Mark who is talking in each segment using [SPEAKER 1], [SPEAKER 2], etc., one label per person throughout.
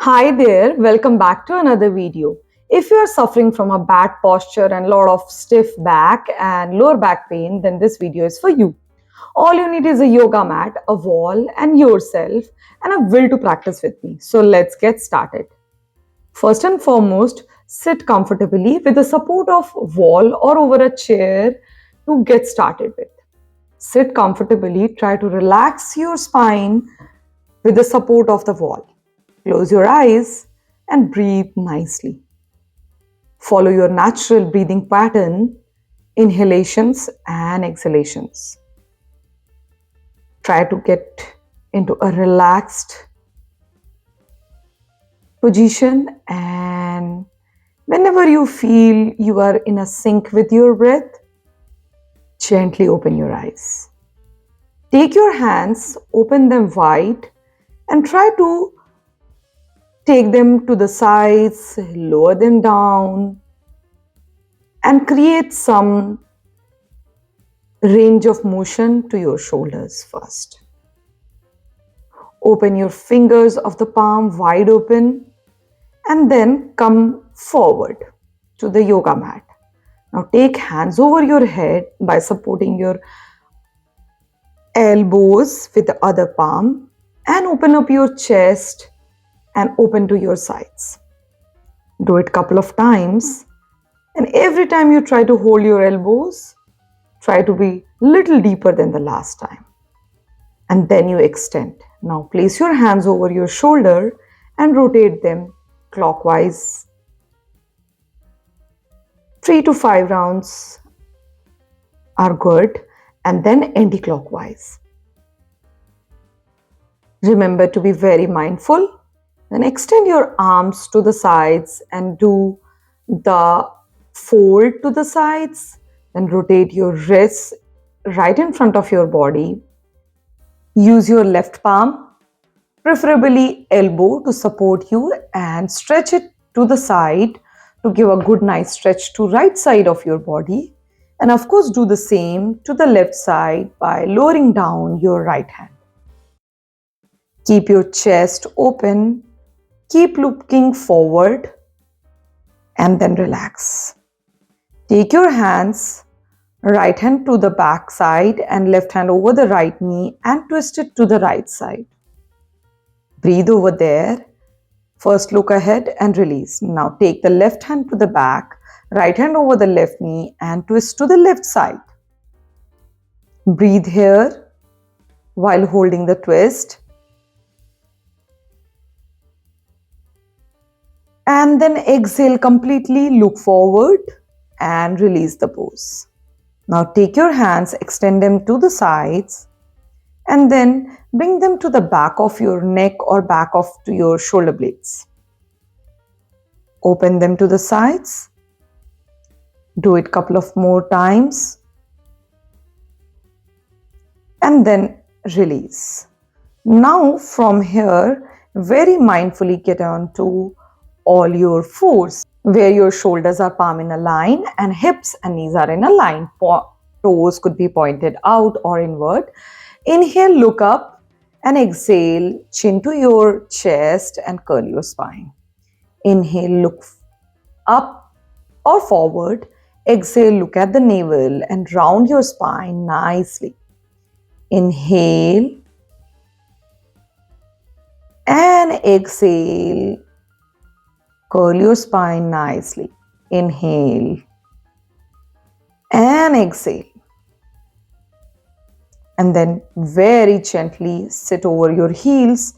[SPEAKER 1] Hi there, welcome back to another video. If you are suffering from a bad posture and lot of stiff back and lower back pain, then this video is for you. All you need is a yoga mat, a wall and yourself and a will to practice with me. So let's get started. First and foremost, sit comfortably with the support of wall or over a chair to get started with. Sit comfortably, try to relax your spine with the support of the wall. Close your eyes and breathe nicely. Follow your natural breathing pattern, inhalations and exhalations. Try to get into a relaxed position, and whenever you feel you are in a sync with your breath, gently open your eyes. Take your hands, open them wide and try to take them to the sides, lower them down, and create some range of motion to your shoulders first. Open your fingers of the palm wide open and then come forward to the yoga mat. Now take hands over your head by supporting your elbows with the other palm and open up your chest and open to your sides. Do it a couple of times, and every time you try to hold your elbows, try to be little deeper than the last time. And then you extend. Now place your hands over your shoulder and rotate them clockwise. 3 to 5 rounds are good, and then anti-clockwise. Remember to be very mindful. Then extend your arms to the sides and do the fold to the sides. Then rotate your wrists right in front of your body. Use your left palm, preferably elbow, to support you and stretch it to the side to give a good nice stretch to right side of your body. And of course do the same to the left side by lowering down your right hand. Keep your chest open. Keep looking forward and then relax. Take your hands, right hand to the back side and left hand over the right knee and twist it to the right side. Breathe over there. First look ahead and release. Now take the left hand to the back, right hand over the left knee and twist to the left side. Breathe here while holding the twist. And then exhale completely, look forward and release the pose. Now take your hands, extend them to the sides and then bring them to the back of your neck or back of to your shoulder blades. Open them to the sides. Do it a couple of more times. And then release. Now from here, very mindfully get on to all your fours, where your shoulders are palm in a line and hips and knees are in a line. Toes could be pointed out or inward. Inhale, look up and exhale, chin to your chest and curl your spine. Inhale, look up or forward. Exhale, look at the navel and round your spine nicely. Inhale and exhale. Curl your spine nicely. Inhale and exhale. And then very gently sit over your heels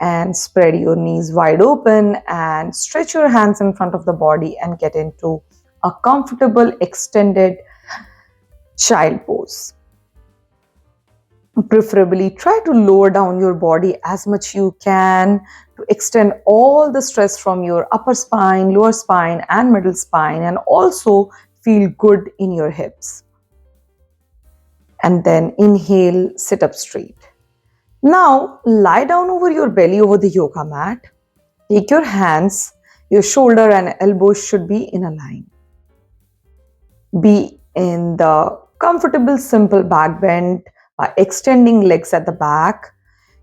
[SPEAKER 1] and spread your knees wide open and stretch your hands in front of the body and get into a comfortable extended child pose. Preferably try to lower down your body as much you can to extend all the stress from your upper spine, lower spine and middle spine, and also feel good in your hips. And then inhale, sit up straight. Now lie down over your belly over the yoga mat. Take your hands, your shoulder and elbows should be in a line. Be in the comfortable simple back bend by extending legs at the back.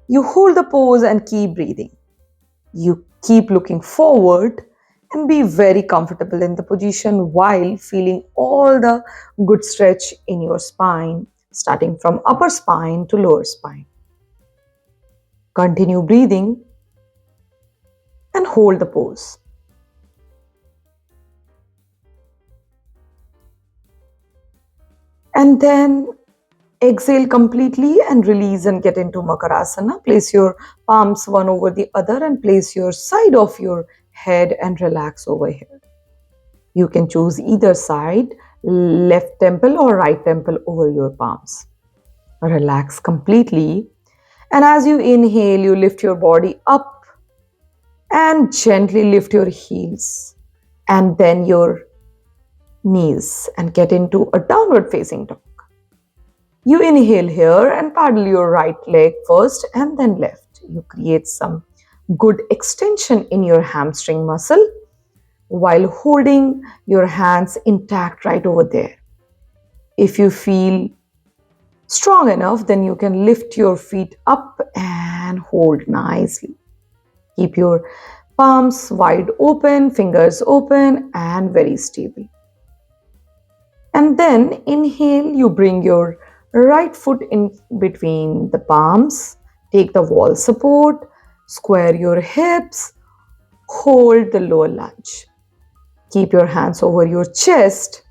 [SPEAKER 1] You hold the pose and keep breathing. You Keep looking forward and be very comfortable in the position while feeling all the good stretch in your spine, starting from upper spine to lower spine. Continue breathing and hold the pose. And then exhale completely and release and get into Makarasana. Place your palms one over the other and place your side of your head and relax over here. You can choose either side, left temple or right temple over your palms. Relax completely. And as you inhale, you lift your body up and gently lift your heels and then your knees and get into a downward facing dog. You inhale here and paddle your right leg first and then left. You create some good extension in your hamstring muscle while holding your hands intact right over there. If you feel strong enough, then you can lift your feet up and hold nicely. Keep your palms wide open, fingers open and very stable. And then inhale, you bring your right foot in between the palms, take the wall support, square your hips, hold the lower lunge. Keep your hands over your chest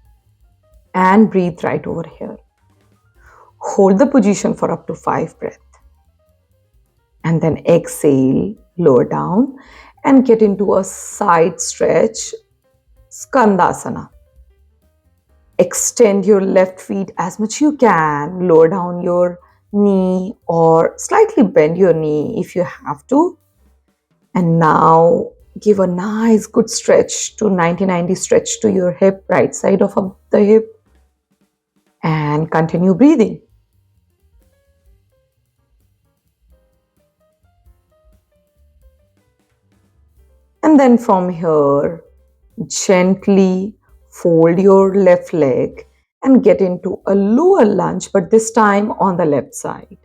[SPEAKER 1] and breathe right over here. Hold the position for up to 5 breaths. And then exhale, lower down and get into a side stretch, Skandasana. Extend your left feet as much you can, lower down your knee or slightly bend your knee if you have to. And now give a nice good stretch to 90-90 stretch to your hip, right side of the hip. And continue breathing. And then from here, gently fold your left leg and get into a lower lunge, but this time on the left side.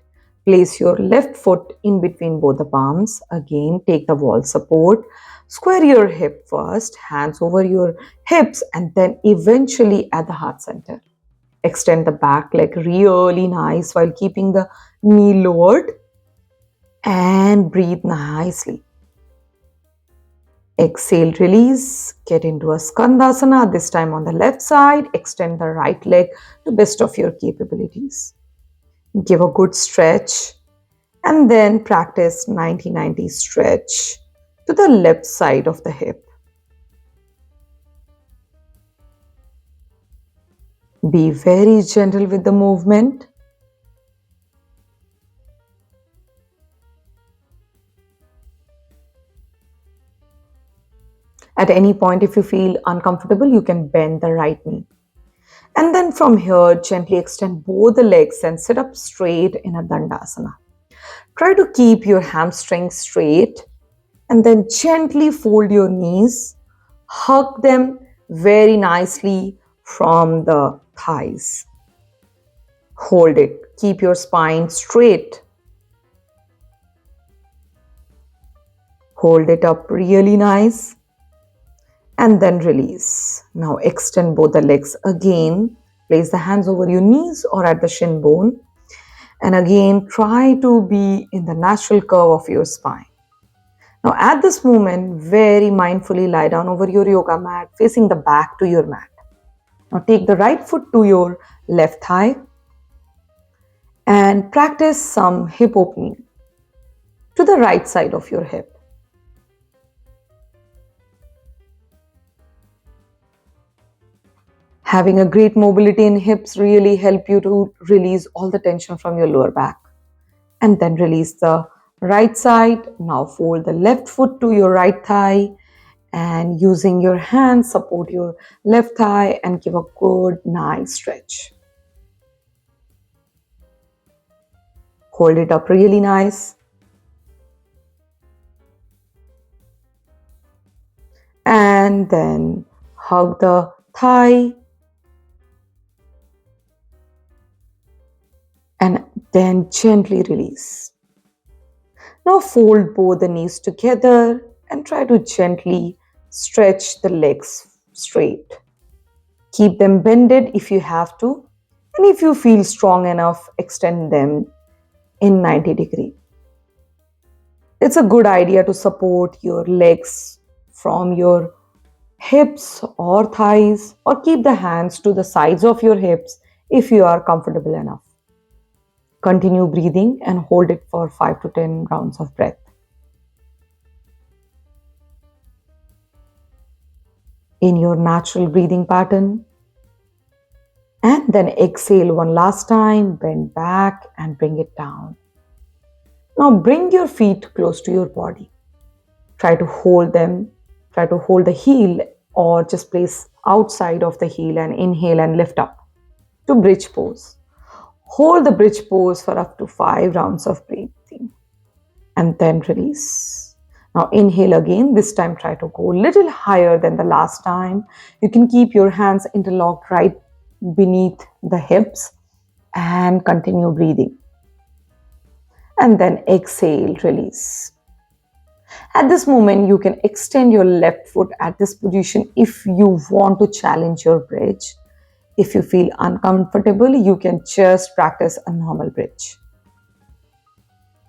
[SPEAKER 1] Place your left foot in between both the palms. Again, take the wall support. Square your hip first, hands over your hips, and then eventually at the heart center. Extend the back leg really nice while keeping the knee lowered and breathe nicely. Exhale, release, get into a Skandasana, this time on the left side. Extend the right leg to best of your capabilities. Give a good stretch and then practice 90-90 stretch to the left side of the hip. Be very gentle with the movement. At any point, if you feel uncomfortable, you can bend the right knee. And then from here, gently extend both the legs and sit up straight in a Dandasana. Try to keep your hamstrings straight and then gently fold your knees. Hug them very nicely from the thighs. Hold it. Keep your spine straight. Hold it up really nice. And then release. Now extend both the legs again. Place the hands over your knees or at the shin bone. And again, try to be in the natural curve of your spine. Now at this moment, very mindfully lie down over your yoga mat, facing the back to your mat. Now take the right foot to your left thigh and practice some hip opening to the right side of your hip. Having a great mobility in hips really help you to release all the tension from your lower back. And then release the right side. Now fold the left foot to your right thigh and using your hands support your left thigh and give a good nice stretch. Hold it up really nice. And then hug the thigh. And then gently release. Now fold both the knees together and try to gently stretch the legs straight. Keep them bended if you have to, and if you feel strong enough, extend them in 90 degree. It's a good idea to support your legs from your hips or thighs, or keep the hands to the sides of your hips if you are comfortable enough. Continue breathing and hold it for 5 to 10 rounds of breath. In your natural breathing pattern, and then exhale one last time, bend back and bring it down. Now bring your feet close to your body. Try to hold them, try to hold the heel or just place outside of the heel and inhale and lift up to bridge pose. Hold the bridge pose for up to 5 rounds of breathing and then release. Now inhale again. This time try to go a little higher than the last time. You can keep your hands interlocked right beneath the hips and continue breathing. And then exhale, release. At this moment, you can extend your left foot at this position if you want to challenge your bridge. If you feel uncomfortable, you can just practice a normal bridge.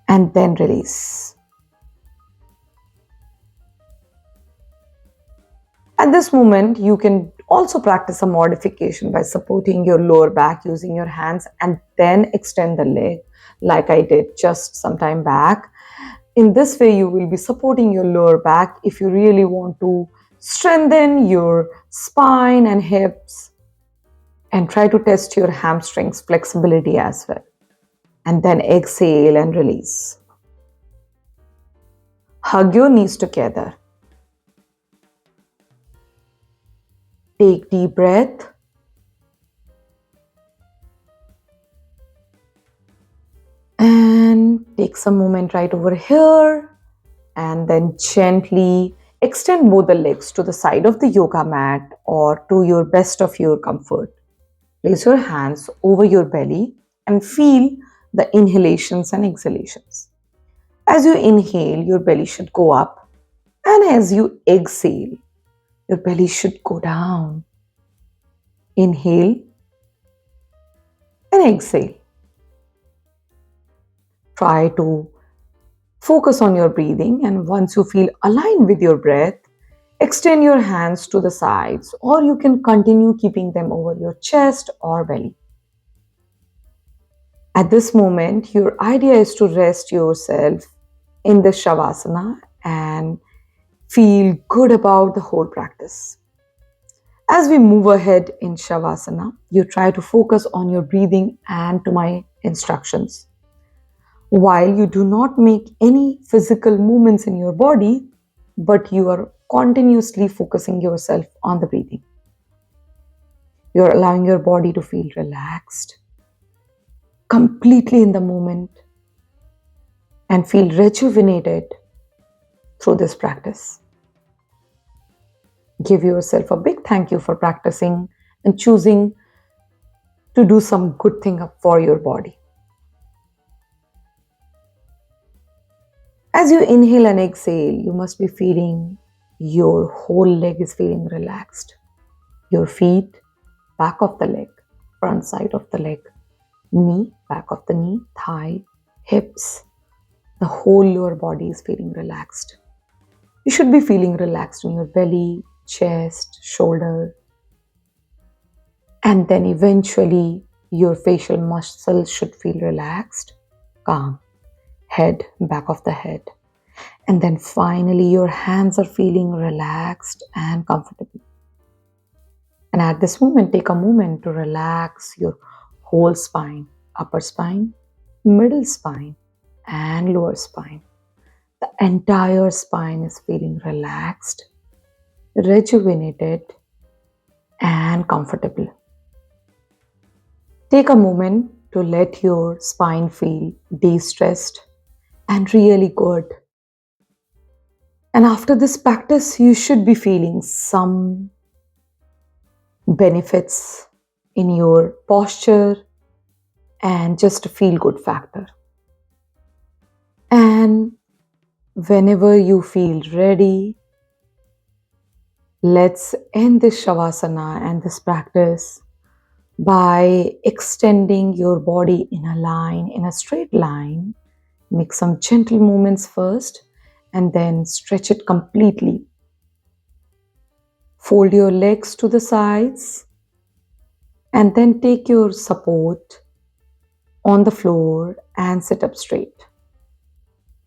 [SPEAKER 1] And then release. At this moment, you can also practice a modification by supporting your lower back using your hands and then extend the leg like I did just some time back. In this way, you will be supporting your lower back if you really want to strengthen your spine and hips, and try to test your hamstrings flexibility as well. And then exhale and release. Hug your knees together. Take deep breath. And take some moment right over here. And then gently extend both the legs to the side of the yoga mat or to your best of your comfort. Place your hands over your belly and feel the inhalations and exhalations. As you inhale, your belly should go up. And as you exhale, your belly should go down. Inhale and exhale. Try to focus on your breathing, and once you feel aligned with your breath, extend your hands to the sides, or you can continue keeping them over your chest or belly. At this moment, your idea is to rest yourself in the Shavasana and feel good about the whole practice. As we move ahead in Shavasana, you try to focus on your breathing and to my instructions. While you do not make any physical movements in your body, but you are continuously focusing yourself on the breathing. You are allowing your body to feel relaxed, completely in the moment, and feel rejuvenated through this practice. Give yourself a big thank you for practicing and choosing to do some good thing for your body. As you inhale and exhale, you must be feeling your whole leg is feeling relaxed. Your feet, back of the leg, front side of the leg, knee, back of the knee, thigh, hips, the whole lower body is feeling relaxed. You should be feeling relaxed in your belly, chest, shoulder, and then eventually your facial muscles should feel relaxed, calm. Head, back of the head. And then finally your hands are feeling relaxed and comfortable. And at this moment, take a moment to relax your whole spine, upper spine, middle spine, and lower spine. The entire spine is feeling relaxed, rejuvenated, and comfortable. Take a moment to let your spine feel de-stressed and really good. And after this practice, you should be feeling some benefits in your posture and just a feel good factor. And Whenever you feel ready, let's end this Shavasana and this practice by extending your body in a line, in a straight line. Make some gentle movements first and then stretch it completely. Fold your legs to the sides and then take your support on the floor and sit up straight.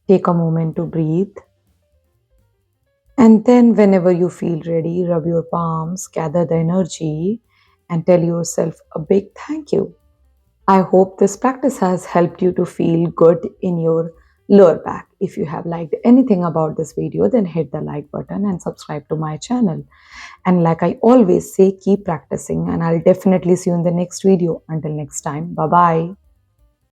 [SPEAKER 1] Take a moment to breathe. And then, whenever you feel ready, rub your palms, gather the energy, and tell yourself a big thank you. I hope this practice has helped you to feel good in your lower back. If you have liked anything about this video, then hit the like button and subscribe to my channel. And like I always say, keep practicing, and I'll definitely see you in the next video. Until next time, bye bye.